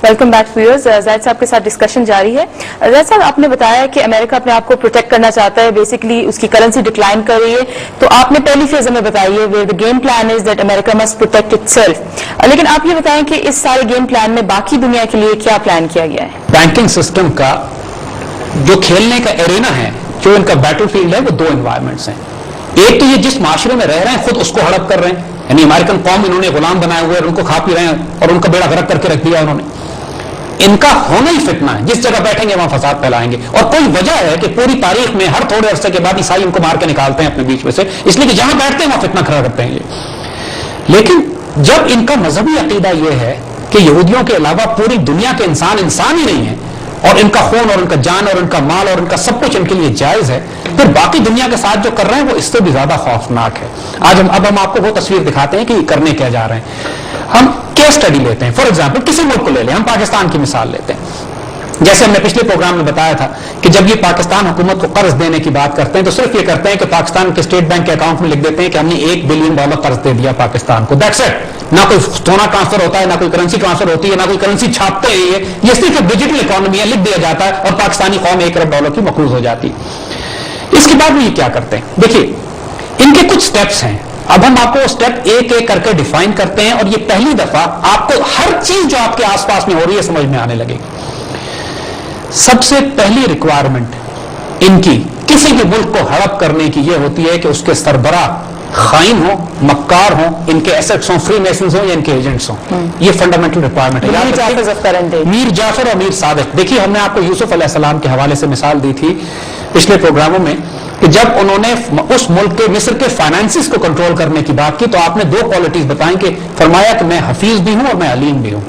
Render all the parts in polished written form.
Welcome back viewers. زاہد صاحب کے ساتھ ڈسکشن جاری ہے. زاہد صاحب, آپ نے بتایا کہ امریکہ اپنے آپ کو پروٹیکٹ کرنا چاہتا ہے, بیسکلی اس کی کرنسی ڈکلائن کر رہی ہے, تو آپ نے پہلی فیز ہمیں بتائی ہے where the game plan is that America must protect it self. لیکن آپ یہ بتائیں کہ اس سارے گیم پلان میں باقی دنیا کے لیے کیا پلان کیا گیا ہے؟ بینکنگ سسٹم کا جو کھیلنے کا ایرینا ہے, جو ان کا بیٹل فیلڈ ہے, وہ دو انوائرمنٹس ہیں. ایک تو یہ جس معاشرے میں رہ رہے ہیں خود اس کو ہڑپ کر رہے ہیں, یعنی امریکن قوم انہوں نے غلام بنائے ہوئے, ان کو کھا پی رہے ہیں اور ان کا بیڑا غرق کر کے رکھ دیا انہوں نے. ان کا ہونا ہی فتنہ ہے, جس جگہ بیٹھیں گے وہاں فساد پھیلائیں گے. اور کوئی وجہ ہے کہ پوری تاریخ میں ہر تھوڑے عرصے کے بعد عیسائی ان کو مار کے نکالتے ہیں اپنے بیچ میں سے, اس لیے کہ جہاں بیٹھتے ہیں وہاں فتنہ کھڑا کرتے ہیں یہ. لیکن جب ان کا مذہبی عقیدہ یہ ہے کہ یہودیوں کے علاوہ پوری دنیا کے انسان انسان ہی نہیں ہیں, اور ان کا خون اور ان کا جان اور ان کا مال اور ان کا سب کچھ ان کے لیے جائز ہے, پھر باقی دنیا کے ساتھ جو کر رہے ہیں وہ اس سے بھی زیادہ خوفناک ہے. آج ہم آپ کو وہ تصویر دکھاتے ہیں کہ یہ کرنے کیا جا رہے ہیں. ہم کیس اسٹڈی لیتے ہیں, فار ایگزامپل کسی ملک کو لے لیں, ہم پاکستان کی مثال لیتے ہیں. جیسے ہم نے پچھلے پروگرام میں بتایا تھا کہ جب یہ پاکستان حکومت کو قرض دینے کی بات کرتے ہیں تو صرف یہ کرتے ہیں کہ پاکستان کے اسٹیٹ بینک کے اکاؤنٹ میں لکھ دیتے ہیں کہ ہم نے $1 بلین قرض دے دیا پاکستان کو. That's it. نہ کوئی سونا ٹرانسفر ہوتا ہے, نہ کوئی کرنسی ٹرانسفر ہوتی ہے, نہ کوئی کرنسی چھاپتے ہیں. یہ صرف ڈیجیٹل اکانومی ہے, لکھ دیا جاتا ہے اور پاکستانی قوم $1 ارب کی مقروض ہو جاتی. اس کے بعد وہ یہ کیا کرتے ہیں, دیکھیے ان کے کچھ سٹیپس ہیں. اب ہم آپ کو اسٹیپ ایک ایک کر کے ڈیفائن کرتے ہیں, اور یہ پہلی دفعہ آپ کو ہر چیز جو آپ کے آس پاس میں ہو رہی ہے سمجھ میں آنے لگے گی. سب سے پہلی ریکوائرمنٹ ان کی کسی بھی ملک کو ہڑپ کرنے کی یہ ہوتی ہے کہ اس کے سربراہ خائن ہوں, مکار ہوں, ان کے ایسٹس ہوں, فری میسنز ہوں یا ان کے ایجنٹس ہوں. یہ فنڈامنٹل ریکوائرمنٹ ہے. میر جعفر اور میر صادق, دیکھیے ہم نے آپ کو یوسف علیہ السلام کے حوالے سے مثال دی تھی پچھلے پروگراموں میں کہ جب انہوں نے اس ملک کے مصر کے فائنانسز کو کنٹرول کرنے کی بات کی تو آپ نے دو کوالٹیز بتائیں کہ فرمایا کہ میں حفیظ بھی ہوں اور میں علیم بھی ہوں.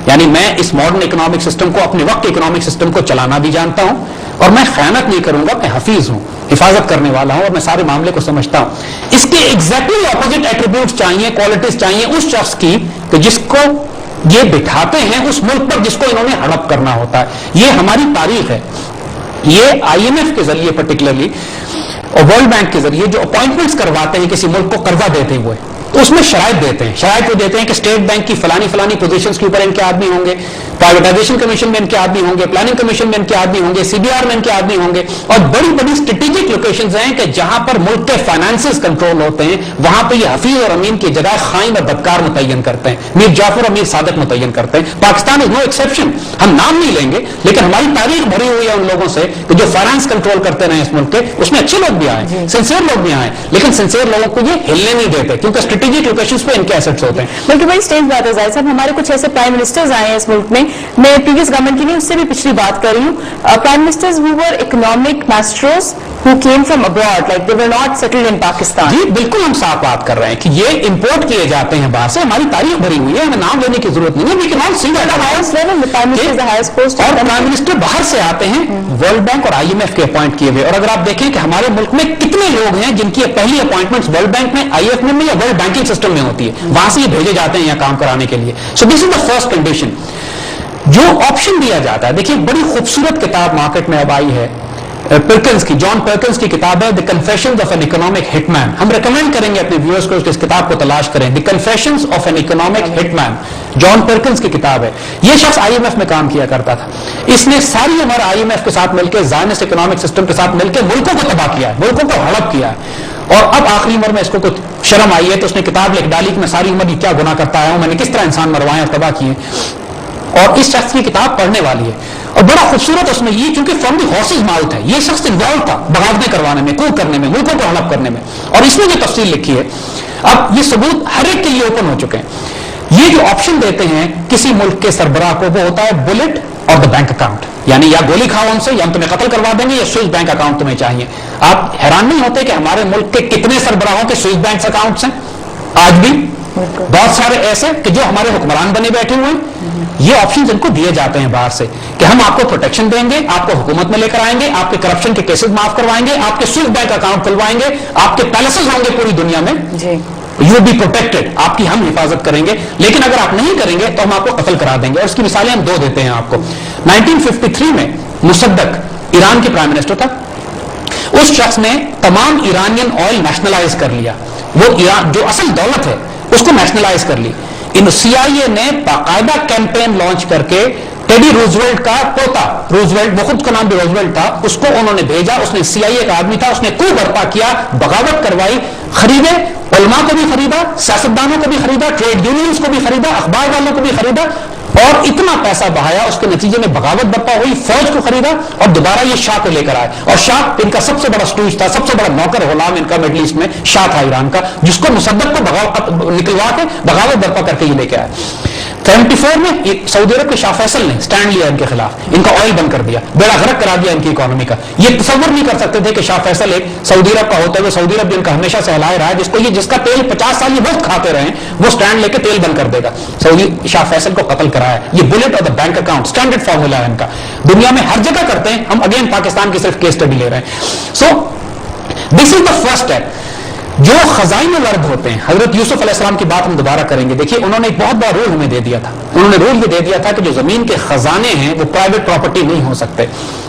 یعنی میں اس ماڈرن اکنامک سسٹم کو, اپنے وقت کے اکنامک سسٹم کو چلانا بھی جانتا ہوں, اور میں خیانت نہیں کروں گا, میں حفیظ ہوں, حفاظت کرنے والا ہوں, اور میں سارے معاملے کو سمجھتا ہوں. اس کے ایگزیکٹلی اپوزٹ ایٹریبیوٹس چاہیے, کوالٹیز چاہیے اس شخص کی کہ جس کو یہ بٹھاتے ہیں اس ملک پر جس کو انہوں نے ہڑپ کرنا ہوتا ہے. یہ ہماری تاریخ ہے. یہ IMF کے ذریعے پرٹیکولرلی اور ورلڈ بینک کے ذریعے جو اپوائنٹمنٹس کرواتے ہیں کسی ملک کو قرضہ دیتے ہوئے, تو اس میں شرائط دیتے ہیں. شرائط وہ دیتے ہیں کہ اسٹیٹ بینک کی فلانی پوزیشنز کے اوپر ان کے آدمی ہوں گے, پرائیویٹائزیشن کمیشن میں ان کے آدمی ہوں گے, پلاننگ کمیشن میں ان کے آدمی ہوں گے, CBR میں ان کے آدمی ہوں گے, اور بڑی بڑی اسٹریٹجک لوکیشنز ہیں کہ جہاں پر ملک کے فائنانسز کنٹرول ہوتے ہیں, وہاں پہ یہ حفیظ اور امین کی جگہ خائن اور بدکار متعین کرتے ہیں. میر جعفر اور میر صادق متعین کرتے ہیں. پاکستان از نو ایکسیپشن. ہم نام نہیں لیں گے لیکن ہماری تاریخ بھری ہوئی ہے ان لوگوں سے کہ جو فائنانس کنٹرول کرتے رہے اس ملک کے, اس میں اچھے لوگ بھی آئے, سنسیئر لوگ بھی آئے, لیکن سنسیئر لوگوں کو یہ ہلنے نہیں دیتے کیونکہ اسٹریٹجک لوکیشنز پہ ان کے ایسٹس ہوتے ہیں. بلکہ بڑی اسٹرینج بات ہے زاہد صاحب, ہمارے کچھ ایسے پرائم منسٹرز آئے ہیں اس ملک میں پریویس گورنمنٹ کی نہیں, اس سے بھی پچھلی بات کر رہی ہوں, prime ministers who were economic masters who came from abroad, like they were not settled in Pakistan. جی بالکل, ہم صاف بات کر رہے ہیں کہ یہ امپورٹ کیے جاتے ہیں باہر سے. ہماری تاریخ بھری ہوئی ہے, ہمیں نام لینے کی ضرورت نہیں ہے. we can all see that. اور پرائم منسٹر باہر سے آتے ہیں, ورلڈ بینک اور IMF کے اپوائنٹ کیے ہوئے. اور اگر آپ دیکھیں کہ ہمارے ملک میں کتنے لوگ ہیں جن کی پہلی اپوائنٹمنٹس ورلڈ بینک میں, IMF میں یا ورلڈ بینکنگ سسٹم میں ہوتی ہے, وہاں سے یہ بھیجے جاتے ہیں یہاں کام کرانے کے لیے. سو دس از دا فرسٹ کنڈیشن. جو آپشن دیا جاتا ہے, دیکھیے بڑی خوبصورت کتاب مارکیٹ میں اب آئی ہے پرکنز کی, جان پرکنز کی کتاب ہے دی کنفیشنز آف این اکنامک ہٹ مین. ہم ریکمینڈ کریں گے اپنے ویورز کو اس کتاب کو تلاش کریں. دی کنفیشنز آف این اکنامک ہٹ مین, جان پرکنز کی کتاب ہے. یہ شخص IMF میں کام کیا کرتا تھا. اس نے ساری عمر IMF کے ساتھ مل کے, زائنسٹ اکنامک سسٹم کے ساتھ مل کے ملکوں کو تباہ کیا ہے, ملکوں کو ہڑپ کیا ہے. اور اب آخری عمر میں اس کو کچھ شرم آئی ہے تو اس نے کتاب لکھ ڈالی کہ میں ساری عمر یہ کیا گناہ کرتا آیا ہوں, میں نے کس طرح انسان مروائے اور تباہ کیے. اور اس شخص کی کتاب پڑھنے والی ہے, اور بڑا خوبصورت اس میں یہ, کیونکہ فرام دی ہارسز ماؤتھ ہے, یہ شخص انوالو تھا بغاوتیں کروانے میں, کو کرنے میں, ملکوں کو ہڑپ کرنے میں, اور اس میں جو تفصیل لکھی ہے. اب یہ ثبوت ہر ایک کے لیے اوپن ہو چکے ہیں. یہ جو آپشن دیتے ہیں کسی ملک کے سربراہ کو, وہ ہوتا ہے بلٹ اور دا بینک اکاؤنٹ. یعنی یا گولی کھاؤ ان سے, یا ہم تمہیں قتل کروا دیں گے, یا سوئس بینک اکاؤنٹ تمہیں چاہیے. آپ حیران نہیں ہوتے کہ ہمارے ملک کے کتنے سربراہوں کے سوئس بینک اکاؤنٹس ہیں آج بھی, بہت سارے ایسے کہ جو ہمارے حکمران بنے بیٹھے ہوئے ہیں. یہ آپشنز ان کو دیے جاتے ہیں باہر سے کہ ہم آپ کو پروٹیکشن دیں گے, آپ کو حکومت میں لے کر آئیں گے, آپ کے کرپشن کے کیسز معاف کروائیں گے, آپ کے سوئس بینک اکاؤنٹ کھلوائیں گے, آپ کے پیلسز ہوں گے پوری دنیا میں, یو بی پروٹیکٹڈ, آپ کی ہم حفاظت کریں گے. لیکن اگر آپ نہیں کریں گے تو ہم آپ کو قتل کرا دیں گے. اور اس کی مثالیں ہم دو دیتے ہیں آپ کو. 1953 میں مصدق ایران کے پرائم منسٹر تھا. اس شخص نے تمام ایرانین آئل نیشنلائز کر لیا. وہ ایران جو اصل دولت ہے اس کو نیشنلائز کر لی. ان CIA نے باقاعدہ کیمپین لانچ کر کے ٹیڈی روزویلٹ کا پوتا روزویلٹ، وہ خود کا نام بھی روزویلٹ تھا، اس کو انہوں نے بھیجا، اس نے CIA کا آدمی تھا، اس نے کو برپا کیا، بغاوت کروائی، خریدے، علماء کو بھی خریدا، سیاستدانوں کو بھی خریدا، ٹریڈ یونینز کو بھی خریدا، اخبار والوں کو بھی خریدا، اور اتنا پیسہ بہایا، اس کے نتیجے میں بغاوت برپا ہوئی، فوج کو خریدا اور دوبارہ یہ شاہ کو لے کر آئے. اور شاہ ان کا سب سے بڑا اسٹوج تھا، سب سے بڑا نوکر غلام ان کا مڈل ایسٹ میں شاہ تھا ایران کا، جس کو مصدق کو نکلوا کے بغاوت برپا کر کے یہ لے کے آئے. 74 میں سعودی عرب کے شاہ فیصل نے سٹینڈ لیا ان کے خلاف، ان کا آئل بند کر دیا، بیڑا غرق کرا دیا ان کی اکانومی کا. یہ تصور نہیں کر سکتے تھے کہ شاہ فیصل ایک سعودی عرب کا ہوتے ہوئے، سعودی عرب جن کا ہمیشہ سے ہلایا رہا ہے، جس کا تیل 50 سال یہ مفت کھاتے رہے، وہ سٹینڈ لے کے تیل بند کر دے گا. سعودی شاہ فیصل کو قتل کرایا. یہ بلٹ اور the bank account standard formula ہے ان کا، دنیا میں ہر جگہ کرتے ہیں. ہم اگین پاکستان کی صرف کیس اسٹڈی لے رہے ہیں. سو دس از دا فرسٹ اسٹیپ. جو خزائن الارض ہوتے ہیں، حضرت یوسف علیہ السلام کی بات ہم دوبارہ کریں گے. دیکھیے انہوں نے ایک بہت بڑا رول ہمیں دے دیا تھا. انہوں نے رول یہ دے دیا تھا کہ جو زمین کے خزانے ہیں وہ پرائیویٹ پراپرٹی نہیں ہو سکتے.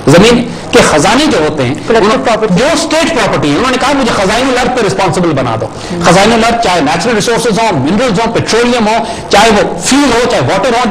زمین کے خزانے جو ہوتے ہیں جو اسٹیٹ پراپرٹی ہے، انہوں نے کہا مجھے خزائن الارض پہ رسپانسبل بنا دو. خزائن الارض چاہے نیچرل ریسورسز ہوں، منرلز ہوں، پیٹرولیم ہو، چاہے وہ فیول ہو، چاہے واٹر ہو،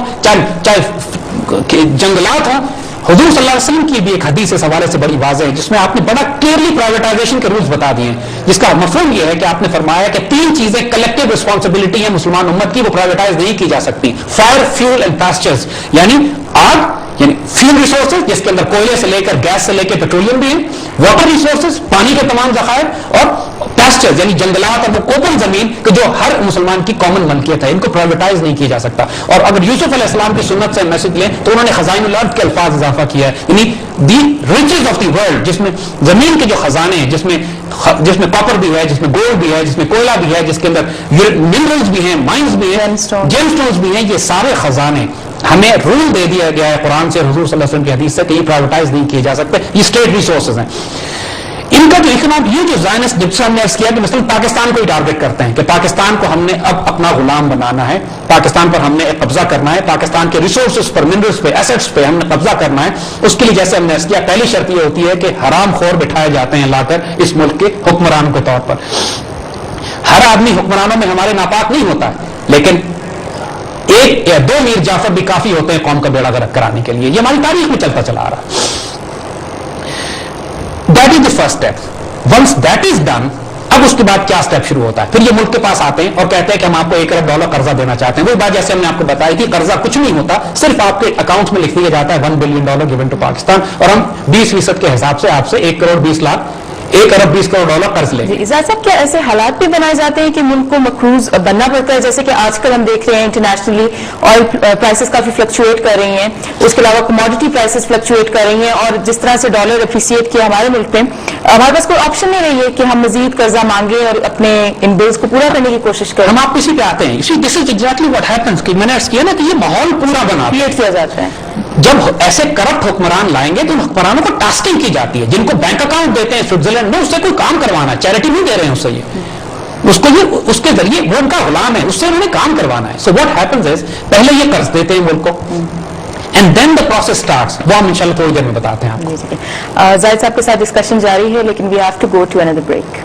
چاہے جنگلات ہوں. حضور صلی اللہ علیہ وسلم کی بھی ایک حدیث اس حوالے سے بڑی واضح ہے، جس میں آپ نے بڑا کلیئرلی پرائیویٹائزیشن کے رولز بتا دیے ہیں، جس کا مفہوم یہ ہے کہ آپ نے فرمایا کہ 3 چیزیں کلیکٹیو رسپانسبلٹی ہیں مسلمان امت کی، وہ پرائیویٹائز نہیں کی جا سکتی. فائر، فیول اینڈ پاسچرز، یعنی آگ، یعنی فیول ریسورسز جس کے اندر کوئلے سے لے کر گیس سے لے کے پیٹرولیم بھی ہے، واٹر ریسورسز پانی کے تمام ذخائر، اور پاسچرز یعنی جنگلات اور وہ اوپن زمین کہ جو ہر مسلمان کی کامن ملکیت ہے. ان کو پرائیویٹائز نہیں کیا جا سکتا. اور اگر یوسف علیہ السلام کی سنت سے میسج لیں تو انہوں نے خزائن الارض کے الفاظ اضافہ کیا ہے، یعنی دی ریچز آف دی ورلڈ، جس میں زمین کے جو خزانے ہیں، جس میں کاپر بھی ہے، جس میں گولڈ بھی ہے، جس میں کوئلہ بھی ہے، جس کے اندر منرلز بھی ہیں، مائنز بھی ہیں، جیم سٹونز بھی ہیں، یہ سارے خزانے ہمیں رول دے دیا گیا ہے قرآن سے، حضور صلی اللہ علیہ وسلم کی حدیث سے، کہ یہ پرائیویٹائز نہیں کیے جا سکتے. یہ اسٹیٹ ریسورسز ہیں. ان کا جو اکنام، یہ جو زائنسٹ جب سے ہم نے کیا کہ مثلا پاکستان کو ہی ٹارگٹ کرتے ہیں کہ پاکستان کو ہم نے اب اپنا غلام بنانا ہے، پاکستان پر ہم نے قبضہ کرنا ہے، پاکستان کے ریسورسز پر، منرلز پہ، ایسٹس پہ ہم نے قبضہ کرنا ہے. اس کے لیے جیسے ہم نے کیا، پہلی شرط یہ ہوتی ہے کہ حرام خور بٹھائے جاتے ہیں لا کر اس ملک کے حکمران کے طور پر. ہر آدمی حکمرانوں میں ہمارے ناپاک نہیں ہوتا ہے، لیکن 1 یا 2 میر جعفر بھی کافی ہوتے ہیں قوم کا بیڑا غرق کرانے کے لیے. یہ ہماری تاریخ میں چلتا چلا آ رہا ہے. That is the first step. Once that is done, اب اس کے بعد کیا سٹیپ شروع ہوتا ہے؟ پھر یہ ملک کے پاس آتے ہیں اور کہتے ہیں کہ ہم آپ کو $1 ارب قرضہ دینا چاہتے ہیں. وہی بات جیسے ہم نے آپ کو بتائی تھی، قرضہ کچھ نہیں ہوتا، صرف آپ کے اکاؤنٹ میں لکھ دیا جاتا ہے $1 بلین given to پاکستان، اور ہم 20% کے حساب سے آپ سے $1 کروڑ 20 لاکھ $1 ارب 20 کروڑ قرض لیں گے. زاہد صاحب، کیا ایسے حالات بھی بنائے جاتے ہیں کہ ملک کو مقروض بننا پڑتا ہے؟ جیسے کہ آج کل ہم دیکھ رہے ہیں انٹرنیشنلی آئل پرائسز کافی فلکچویٹ کر رہی ہیں، اس کے علاوہ کموڈٹی پرائسز فلکچویٹ کر رہی ہیں، اور جس طرح سے ڈالر اپریسیٹ کیا ہمارے ملک میں، ہمارے پاس کوئی آپشن نہیں رہی ہے کہ ہم مزید قرضہ مانگیں اور اپنے ان بلز کو پورا کرنے کی کوشش کریں. ہم آپ اسی پہ آتے ہیں. دس از ایگزیکٹلی واٹ ہیپنس کہ میں نے عرض کیا نا کہ یہ ماحول پورا بنا کریٹ کیا جاتا ہے. جب ایسے کرپٹ حکمران لائیں گے تو ان حکمرانوں کو ٹاسکنگ کی جاتی ہے، جن کو بینک اکاؤنٹ دیتے ہیں سوئٹزرلینڈ میں، اس سے کوئی کام کروانا ہے، چیریٹی نہیں دے رہے ہیں اس سے، یہ اس کے ذریعے وہ ان کا غلام ہے، اس سے انہوں نے کام کروانا ہے. سو واٹ ہیپنز از، پہلے یہ قرض دیتے ہیں ملک کو، and then the process starts. وہ ہم انشاءاللہ تھوڑی دیر میں بتاتے ہیں آپ کو. زاہد صاحب کے ساتھ ڈسکشن جاری ہے، لیکن we have to go to another break.